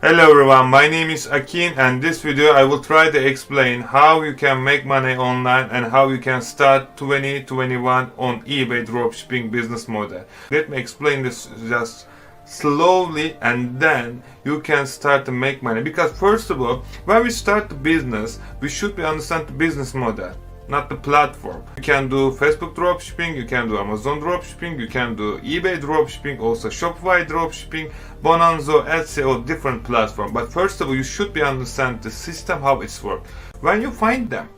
Hello everyone, my name is Akin, and this video I will try to explain how you can make money online and how you can start 2021 on eBay dropshipping business model. Let me explain this just slowly and then you can start to make money. Because first of all, when we start the business, we should understand the business model, not the platform. You can do Facebook dropshipping, you can do Amazon dropshipping, you can do eBay dropshipping, also Shopify dropshipping, Bonanza, Etsy, or different platform. But first of all, you should understand the system, how it's works. When you find them,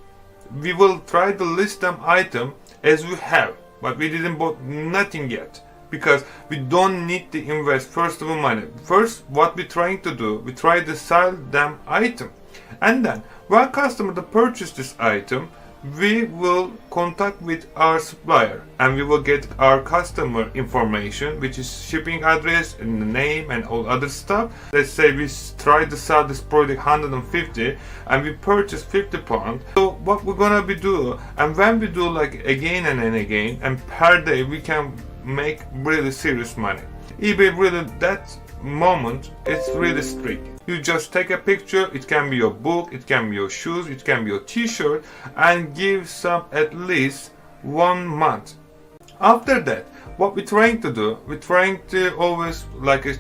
we will try to list them item as we have, but we didn't bought nothing yet. Because we don't need to invest first of all money. First, what we're trying to do, we try to sell them item. And then, when customer to purchase this item, we will contact with our supplier and we will get our customer information, which is shipping address and the name and all other stuff. Let's say we try to sell this product 150 and we purchase 50 pounds. So what we're gonna be do, and when we do like again and again, and per day we can make really serious money. eBay really, that moment, it's really strict. You just take a picture, it can be your book, it can be your shoes, it can be your t-shirt, and give some at least 1 month. After that, what we're trying to do, we're trying to always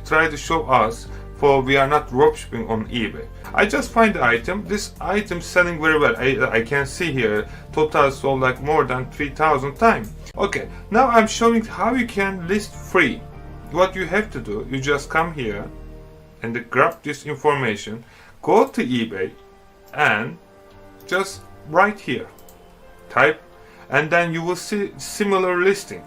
try to show us, for we are not dropshipping on eBay. I just find the item, this item selling very well. I can see here total sold like more than 3,000 times. Okay, now I'm showing how you can list free. What you have to do, you just come here and grab this information, go to eBay and just right here type, and then you will see similar listing.